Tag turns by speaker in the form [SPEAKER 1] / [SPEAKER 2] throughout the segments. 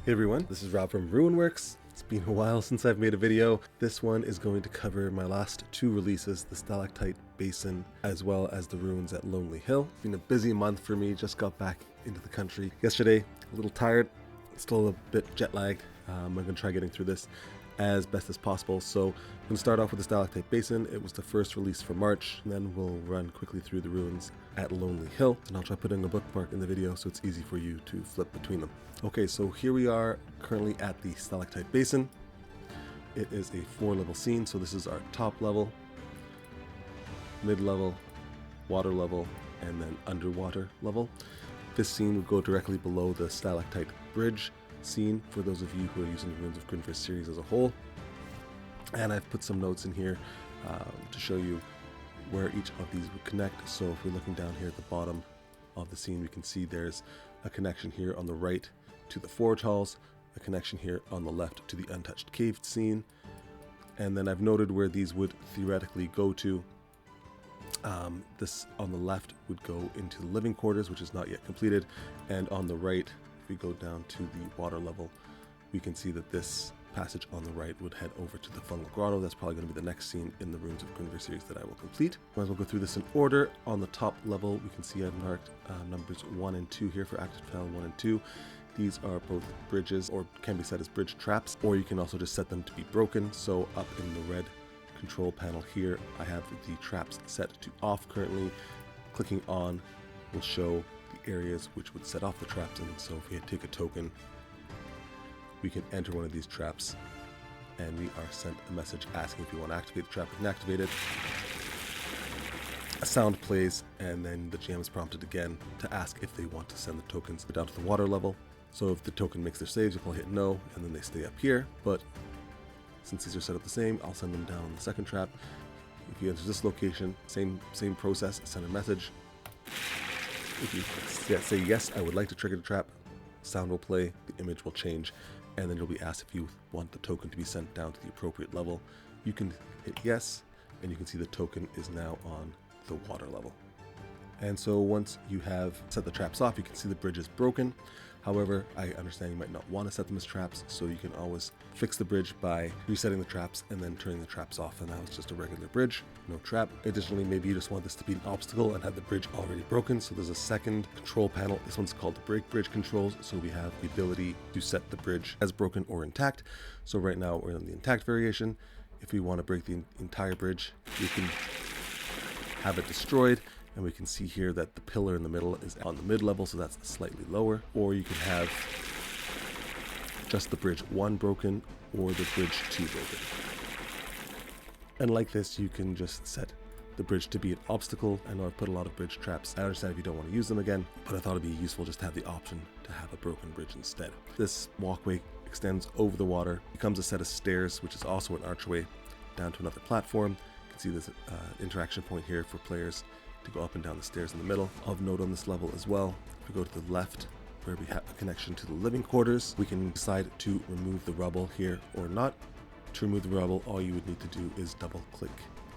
[SPEAKER 1] Hey everyone, this is Rob from RuinWorks. It's been a while since I've made a video. This one is going to cover my last two releases, the Stalactite Basin as well as the ruins at Lonely Hill. It's been a busy month for me, just got back into the country yesterday, a little tired, still a bit jet lagged. I'm going to try getting through this as best as possible. So I'm going to start off with the Stalactite Basin. It was the first release for March, and then we'll run quickly through the ruins at Lonely Hill, and I'll try putting a bookmark in the video so it's easy for you to flip between them. Okay, so here we are currently at the Stalactite Basin. It is a 4-level scene, so this is our top level, mid-level, water level, and then underwater level. This scene would go directly below the Stalactite Bridge scene for those of you who are using the Ruins of RuinWorks series as a whole. And I've put some notes in here to show you where each of these would connect. So if we're looking down here at the bottom of the scene, we can see there's a connection here on the right to the forge halls, a connection here on the left to the untouched cave scene, and then I've noted where these would theoretically go to. This on the left would go into the living quarters, which is not yet completed, and on the right, if we go down to the water level, we can see that this passage on the right would head over to the fungal grotto. That's probably going to be the next scene in the Ruins of RuinWorks series that I will complete. Might as well go through this in order. On the top level, we can see I've marked numbers 1 and 2 here for active tile 1 and 2. These are both bridges, or can be set as bridge traps, or you can also just set them to be broken. So up in the red control panel here, I have the traps set to off currently. Clicking on will show the areas which would set off the traps, and so if we take a token, we can enter one of these traps and we are sent a message asking if you want to activate the trap. We can activate it. A sound plays, and then the GM is prompted again to ask if they want to send the tokens down to the water level. So if the token makes their saves, you'll probably hit no, and then they stay up here. But since these are set up the same, I'll send them down on the second trap. If you enter this location, same process, send a message. If you say yes, I would like to trigger the trap, sound will play, the image will change, and then you'll be asked if you want the token to be sent down to the appropriate level. You can hit yes, and you can see the token is now on the water level. And so once you have set the traps off, you can see the bridge is broken. However, I understand you might not want to set them as traps, so you can always fix the bridge by resetting the traps and then turning the traps off, and now it's just a regular bridge, no trap. Additionally, maybe you just want this to be an obstacle and have the bridge already broken, so there's a second control panel. This one's called the break bridge controls, so we have the ability to set the bridge as broken or intact. So right now we're in the intact variation. If we want to break the entire bridge, we can have it destroyed, and we can see here that the pillar in the middle is on the mid-level, so that's slightly lower. Or you can have just the bridge 1 broken or the bridge 2 broken. And like this, you can just set the bridge to be an obstacle. I know I've put a lot of bridge traps. I understand if you don't want to use them again, but I thought it'd be useful just to have the option to have a broken bridge instead. This walkway extends over the water, becomes a set of stairs, which is also an archway down to another platform. You can see this interaction point here for players to go up and down the stairs in the middle. Of note on this level as well, if we go to the left where we have a connection to the living quarters, we can decide to remove the rubble here or not. To remove the rubble, all you would need to do is double click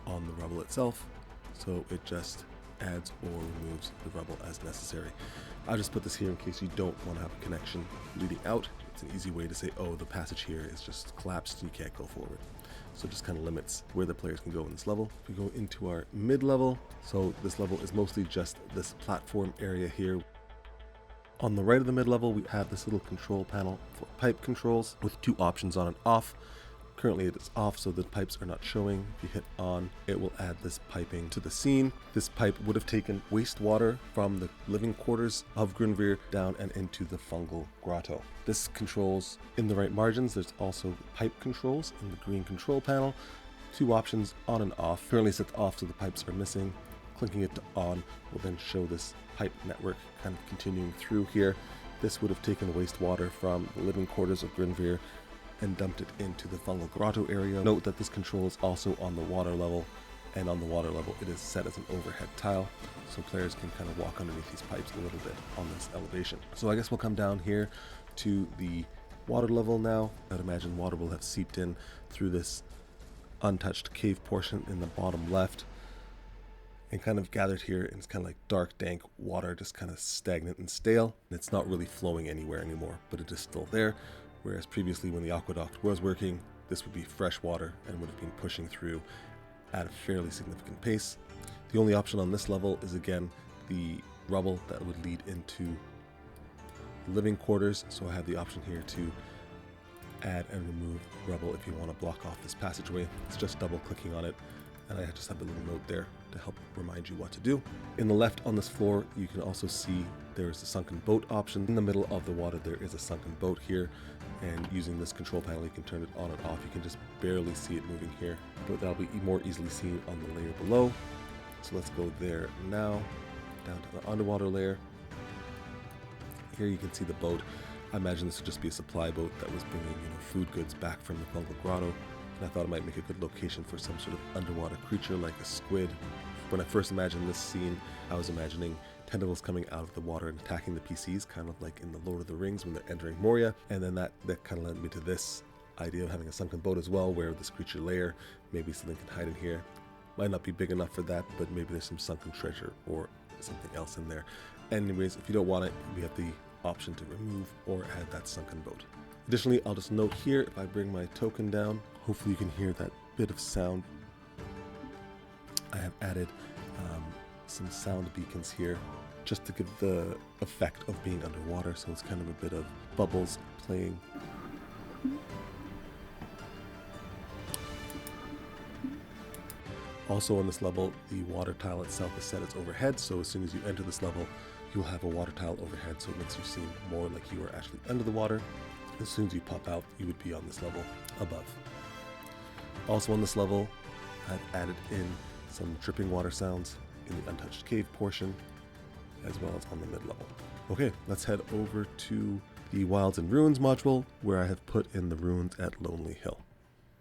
[SPEAKER 1] on the rubble itself, so it just adds or removes the rubble as necessary. I'll just put this here in case you don't want to have a connection leading out. It's an easy way to say, oh, the passage here is just collapsed and you can't go forward. So it just kind of limits where the players can go in this level. If we go into our mid-level, so this level is mostly just this platform area here. On the right of the mid-level, we have this little control panel for pipe controls with 2 options on and off. Currently it is off, so the pipes are not showing. If you hit on, it will add this piping to the scene. This pipe would have taken wastewater from the living quarters of RuinWorks down and into the fungal grotto. This controls in the right margins. There's also pipe controls in the green control panel. 2 options on and off. Currently set to off, so the pipes are missing. Clicking it to on will then show this pipe network kind of continuing through here. This would have taken wastewater from the living quarters of RuinWorks and dumped it into the fungal grotto area. Note that this control is also on the water level, and on the water level it is set as an overhead tile, so players can kind of walk underneath these pipes a little bit on this elevation. So I guess we'll come down here to the water level now. I'd imagine water will have seeped in through this untouched cave portion in the bottom left and kind of gathered here, and it's kind of like dark, dank water, just kind of stagnant and stale. And it's not really flowing anywhere anymore, but it is still there. whereas previously when the aqueduct was working, this would be fresh water and would have been pushing through at a fairly significant pace. The only option on this level is again the rubble that would lead into living quarters, so I have the option here to add and remove rubble if you want to block off this passageway. It's just double clicking on it, and I just have a little note there to help remind you what to do. In the left on this floor, you can also see there is a sunken boat option. In the middle of the water, there is a sunken boat here, and using this control panel, you can turn it on and off. You can just barely see it moving here, but that'll be more easily seen on the layer below. So let's go there now, down to the underwater layer. Here you can see the boat. I imagine this would just be a supply boat that was bringing, food goods back from the Fungal Grotto. And I thought it might make a good location for some sort of underwater creature like a squid. When I first imagined this scene, I was imagining tentacles coming out of the water and attacking the PCs, kind of like in the Lord of the Rings when they're entering Moria. And then that kind of led me to this idea of having a sunken boat as well, where this creature lair, maybe something can hide in here. Might not be big enough for that, but maybe there's some sunken treasure or something else in there. Anyways, if you don't want it, we have the option to remove or add that sunken boat. Additionally, I'll just note here, if I bring my token down, hopefully you can hear that bit of sound. I have added some sound beacons here just to give the effect of being underwater, so it's kind of a bit of bubbles playing. Also on this level, the water tile itself is set as overhead, so as soon as you enter this level, you'll have a water tile overhead, so it makes you seem more like you are actually under the water. As soon as you pop out, you would be on this level above. Also on this level, I've added in some dripping water sounds in the untouched cave portion, as well as on the mid-level. Okay, let's head over to the Wilds and Ruins module, where I have put in the ruins at Lonely Hill.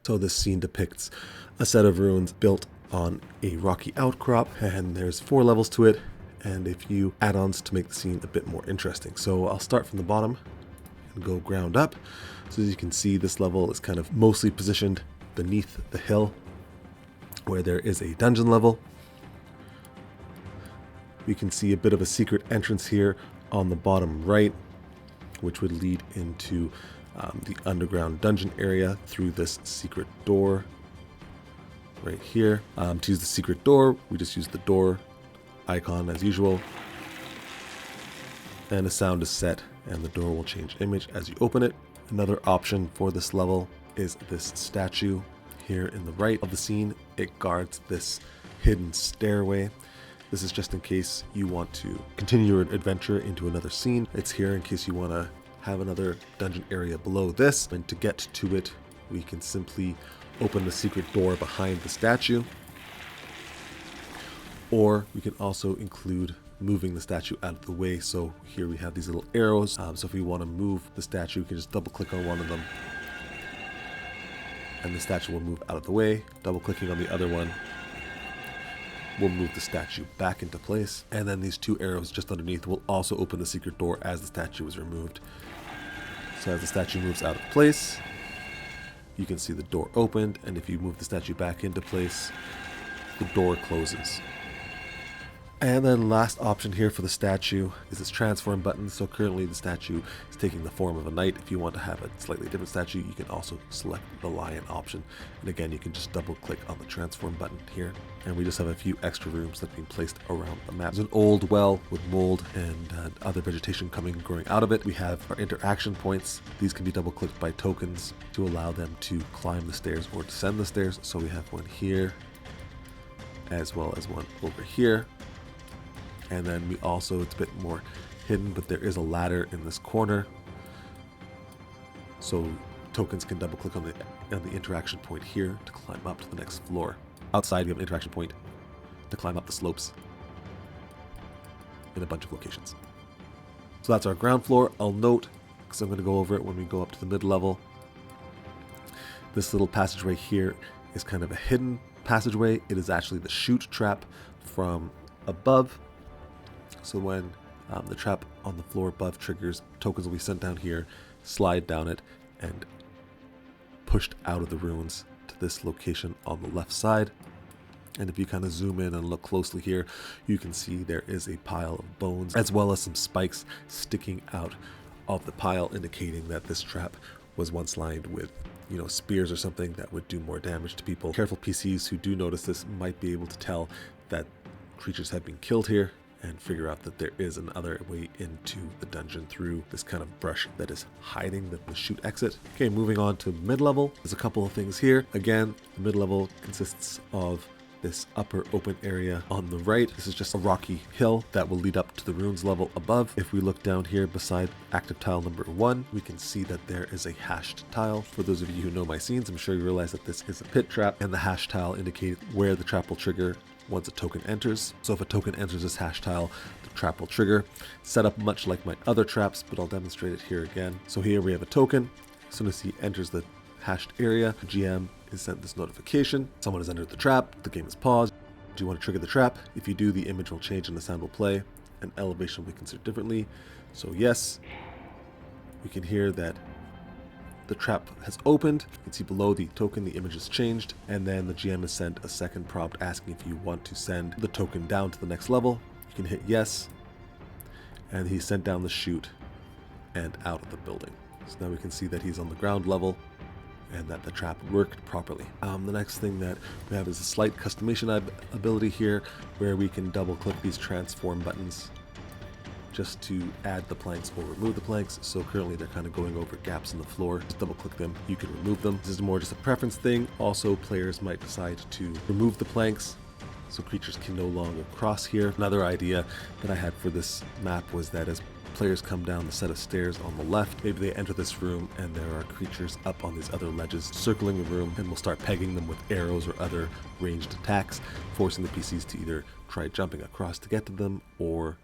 [SPEAKER 1] So this scene depicts a set of ruins built on a rocky outcrop, and there's 4 levels to it, and a few add-ons to make the scene a bit more interesting. So I'll start from the bottom and go ground up. So as you can see, this level is kind of mostly positioned beneath the hill, where there is a dungeon level. We can see a bit of a secret entrance here on the bottom right, which would lead into the underground dungeon area through this secret door right here. To use the secret door, we just use the door icon as usual, and the sound is set and the door will change image as you open it. Another option for this level is this statue here in the right of the scene. It guards this hidden stairway. This is just in case you want to continue your adventure into another scene. It's here in case you want to have another dungeon area below this, and to get to it we can simply open the secret door behind the statue, or we can also include moving the statue out of the way. So here we have these little arrows, so if we want to move the statue, we can just double click on one of them and the statue will move out of the way. Double clicking on the other one will move the statue back into place, and then these 2 arrows just underneath will also open the secret door as the statue is removed. So as the statue moves out of place, you can see the door opened, and if you move the statue back into place, the door closes. And then last option here for the statue is this transform button. So currently the statue is taking the form of a knight. If you want to have a slightly different statue, you can also select the lion option. And again, you can just double click on the transform button here. And we just have a few extra rooms that have been placed around the map. There's an old well with mold and other vegetation growing out of it. We have our interaction points. These can be double clicked by tokens to allow them to climb the stairs or descend the stairs. So we have one here, as well as one over here. And then we also, it's a bit more hidden, but there is a ladder in this corner. So tokens can double click on the interaction point here to climb up to the next floor. Outside, we have an interaction point to climb up the slopes in a bunch of locations. So that's our ground floor. I'll note, because I'm going to go over it when we go up to the mid-level, this little passageway here is kind of a hidden passageway. It is actually the chute trap from above. So when the trap on the floor above triggers, tokens will be sent down here, slide down it, and pushed out of the ruins to this location on the left side. And if you kind of zoom in and look closely here, you can see there is a pile of bones, as well as some spikes sticking out of the pile, indicating that this trap was once lined with, spears or something that would do more damage to people. Careful PCs who do notice this might be able to tell that creatures have been killed here and figure out that there is another way into the dungeon through this kind of brush that is hiding the chute exit. Okay, moving on to mid-level. There's a couple of things here. Again, the mid-level consists of this upper open area on the right. This is just a rocky hill that will lead up to the ruins level above. If we look down here beside active tile number 1, we can see that there is a hashed tile. For those of you who know my scenes, I'm sure you realize that this is a pit trap, and the hash tile indicates where the trap will trigger once a token enters. So if a token enters this hash tile, the trap will trigger. Set up much like my other traps, but I'll demonstrate it here again. So here we have a token. As soon as he enters the hashed area, the GM is sent this notification. Someone has entered the trap, the game is paused. Do you want to trigger the trap? If you do, the image will change and the sound will play, and elevation will be considered differently. So yes, we can hear that the trap has opened. You can see below the token, the image has changed, and then the GM has sent a second prompt asking if you want to send the token down to the next level. You can hit yes, and he sent down the chute and out of the building. So now we can see that he's on the ground level and that the trap worked properly. The next thing that we have is a slight customization ability here, where we can double click these transform buttons just to add the planks or remove the planks. So currently they're kind of going over gaps in the floor. Just double click them, you can remove them. This is more just a preference thing. Also, players might decide to remove the planks so creatures can no longer cross here. Another idea that I had for this map was that as players come down the set of stairs on the left, maybe they enter this room and there are creatures up on these other ledges circling the room, and we'll start pegging them with arrows or other ranged attacks, forcing the PCs to either try jumping across to get to them or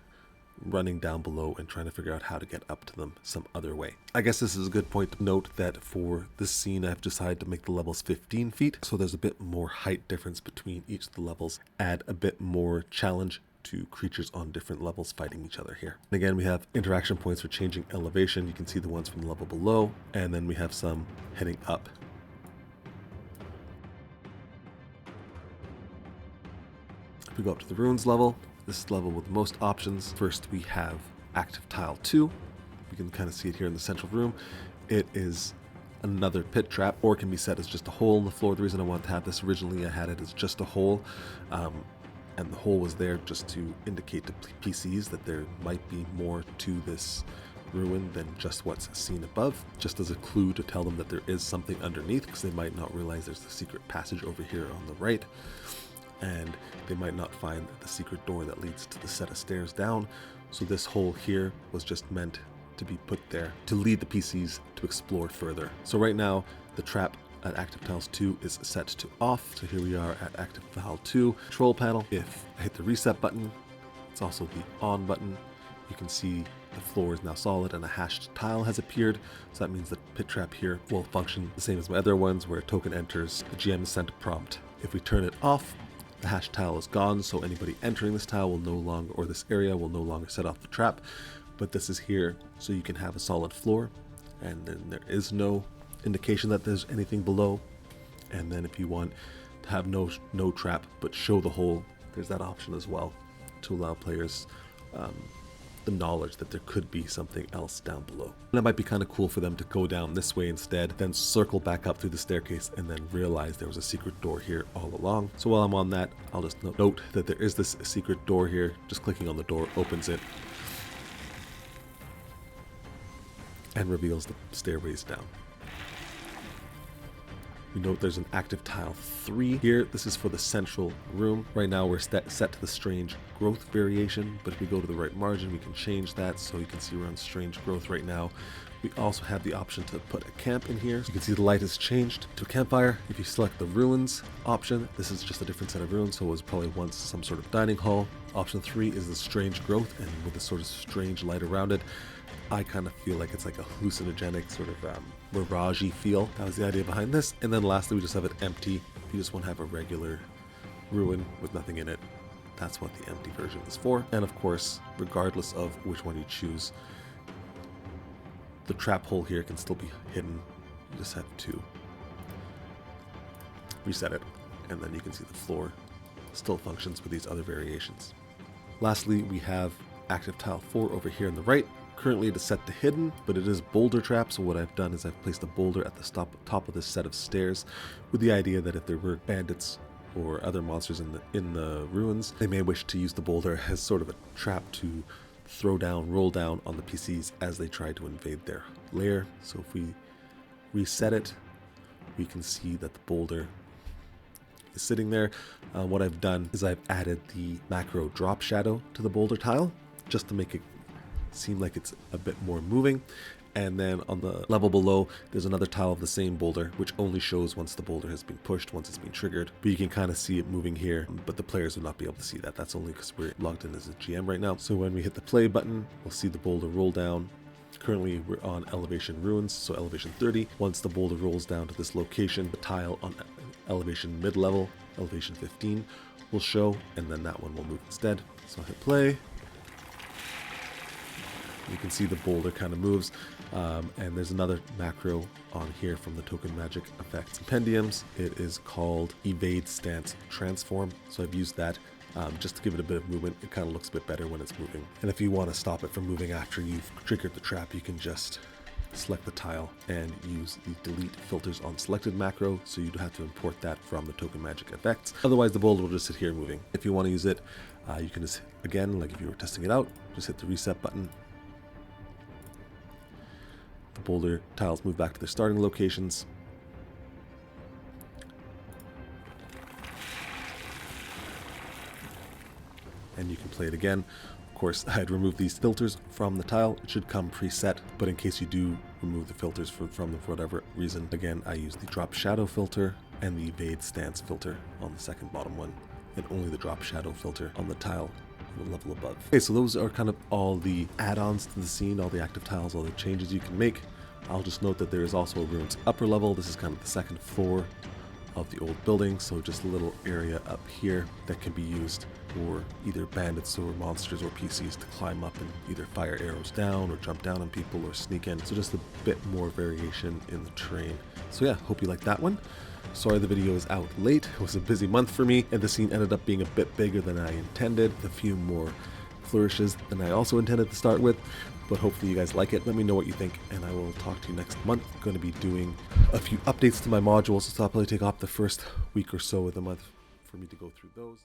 [SPEAKER 1] running down below and trying to figure out how to get up to them some other way. I guess this is a good point to note that for this scene I've decided to make the levels 15 feet, so there's a bit more height difference between each of the levels, add a bit more challenge to creatures on different levels fighting each other here. And again, we have interaction points for changing elevation. You can see the ones from the level below, and then we have some heading up. If we go up to the ruins level, this is the level with the most options. First, we have active tile 2. We can kind of see it here in the central room. It is another pit trap, or can be set as just a hole in the floor. The reason I wanted to have this originally, I had it as just a hole. And the hole was there just to indicate to PCs that there might be more to this ruin than just what's seen above, just as a clue to tell them that there is something underneath, because they might not realize there's the secret passage over here on the right, and they might not find the secret door that leads to the set of stairs down. So this hole here was just meant to be put there to lead the PCs to explore further. So right now, the trap at active tiles 2 is set to off. So here we are at active tile 2 control panel. If I hit the reset button, it's also the on button. You can see the floor is now solid and a hashed tile has appeared. So that means the pit trap here will function the same as my other ones, where a token enters, the GM is sent a prompt. If we turn it off, the hashed tile is gone, so anybody entering this tile will no longer, or this area will no longer set off the trap. But this is here so you can have a solid floor, and then there is no indication that there's anything below. And then if you want to have no trap but show the hole, there's that option as well, to allow players the knowledge that there could be something else down below. And it might be kind of cool for them to go down this way instead, then circle back up through the staircase and then realize there was a secret door here all along. So while I'm on that, I'll just note that there is this secret door here. Just clicking on the door opens it and reveals the stairways down. We note there's an active tile 3 here. This is for the central room. Right now we're set to the strange growth variation, but if we go to the right margin, we can change that. So you can see we're on strange growth right now. We also have the option to put a camp in here. So you can see the light has changed to a campfire. If you select the ruins option, this is just a different set of ruins, so it was probably once some sort of dining hall. Option 3 is the strange growth, and with this sort of strange light around it, I kind of feel like it's like a hallucinogenic sort of mirage-y feel. That was the idea behind this. And then lastly, we just have it empty. If you just want to have a regular ruin with nothing in it, that's what the empty version is for. And of course, regardless of which one you choose, the trap hole here can still be hidden. You just have to reset it, and then you can see the floor still functions with these other variations. Lastly, we have active tile 4 over here on the right. Currently it is set to hidden, but it is boulder trap, so what I've done is I've placed a boulder at the top of this set of stairs with the idea that if there were bandits or other monsters in the ruins, they may wish to use the boulder as sort of a trap to throw down, roll down on the PCs as they try to invade their lair. So if we reset it, we can see that the boulder is sitting there. What I've done is I've added the macro drop shadow to the boulder tile just to make it seem like it's a bit more moving. And then on the level below, there's another tile of the same boulder, which only shows once the boulder has been pushed, once it's been triggered. But you can kind of see it moving here, but the players will not be able to see that. That's only because we're logged in as a GM right now. So when we hit the play button, we'll see the boulder roll down. Currently we're on elevation ruins, so elevation 30. Once the boulder rolls down to this location, the tile on elevation mid-level, elevation 15, will show, and then that one will move instead. So I'll hit play. You can see the boulder kind of moves, and there's another macro on here from the Token Magic Effects Compendiums. It is called Evade Stance Transform, so I've used that just to give it a bit of movement. It kind of looks a bit better when it's moving. And if you want to stop it from moving after you've triggered the trap, you can just select the tile and use the delete filters on selected macro, so you'd have to import that from the Token Magic Effects. Otherwise the boulder will just sit here moving. If you want to use it, you can just, again, like if you were testing it out, just hit the reset button. The boulder tiles move back to their starting locations. And you can play it again. Of course, I had removed these filters from the tile. It should come preset, but in case you do remove the filters from them for whatever reason, again, I use the drop shadow filter and the evade stance filter on the second bottom one, and only the drop shadow filter on the tile the level above. Okay, so those are kind of all the add-ons to the scene, all the active tiles, all the changes you can make. I'll just note that there is also a ruins upper level. This is kind of the second floor of the old building, so just a little area up here that can be used for either bandits or monsters or PCs to climb up and either fire arrows down or jump down on people or sneak in. So just a bit more variation in the terrain. So yeah, hope you like that one. Sorry the video is out late. It was a busy month for me, and the scene ended up being a bit bigger than I intended, with a few more flourishes than I also intended to start with, but hopefully you guys like it. Let me know what you think, and I will talk to you next month. I'm going to be doing a few updates to my modules, so I'll probably take off the first week or so of the month for me to go through those.